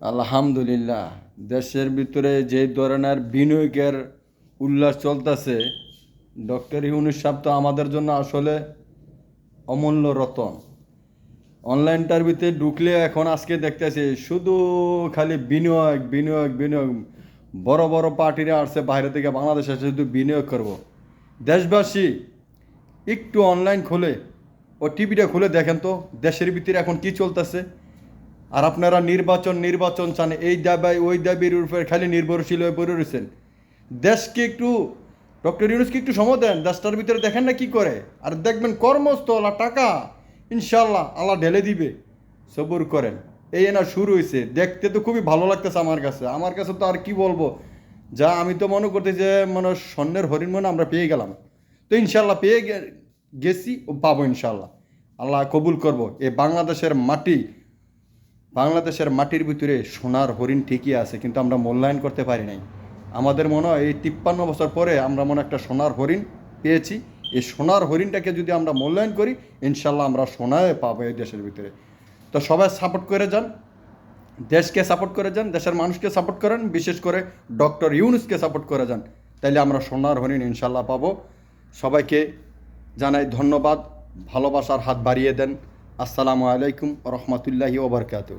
আলহামদুলিল্লাহ। দেশের ভিতরে যে ধরনের বিনিয়োগের উল্লাস চলতেছে, ডক্টর ইউনূস সাহেব তো আমাদের জন্য আসলে অমূল্য রতন। অনলাইনটার ভিতরে ঢুকলে এখন আজকে দেখতেছি শুধু খালি বিনিয়োগ বিনিয়োগ বিনিয়োগ। বড় বড় পার্টিরা আসছে বাইরে থেকে, বাংলাদেশে এসে শুধু বিনিয়োগ করব। দেশবাসী একটু অনলাইন খুলে ও টিভিটা খুলে দেখেন তো দেশের ভিতরে এখন কি চলতেছে। আর আপনারা নির্বাচন নির্বাচন চান, এই দাবি ওই দাবির উপরে খালি নির্ভরশীল হয়ে পড়ে রয়েছেন। দেশকে একটু, ডক্টর ইউনূসকে একটু সময় দেন, দেশটার ভিতরে দেখেন না কি করে। আর দেখবেন কর্মস্থল আর টাকা ইনশাল্লাহ আল্লাহ ঢেলে দিবে। সবুর করেন। এই না শুরু হয়েছে, দেখতে তো খুবই ভালো লাগতেছে আমার কাছে তো আর কি বলবো। যা আমি তো মনে করতে যে মানে স্বর্ণের হরিণ মনে আমরা পেয়ে গেলাম। তো ইনশাল্লাহ গেছি ও পাবো ইনশাল্লাহ। আল্লাহ কবুল করব। এই বাংলাদেশের মাটির ভিতরে সোনার হরিণ ঠিকই আছে, কিন্তু আমরা মূল্যায়ন করতে পারি নাই। আমাদের মনে হয় এই 53 বছর পরে আমরা মনে একটা সোনার হরিণ পেয়েছি। এই সোনার হরিণটাকে যদি আমরা মূল্যায়ন করি, ইনশাল্লাহ আমরা সোনায় পাবো এই দেশের ভিতরে। তো সবাই সাপোর্ট করে যান, দেশকে সাপোর্ট করে যান, দেশের মানুষকে সাপোর্ট করেন, বিশেষ করে ডক্টর ইউনূসকে সাপোর্ট করে যান। তাইলে আমরা সোনার হরিণ ইনশাল্লাহ পাবো। সবাইকে জানাই ধন্যবাদ, ভালোবাসার হাত বাড়িয়ে দেন। আসসালামু আলাইকুম রহমতুল্লাহি ওবরকাতুহ।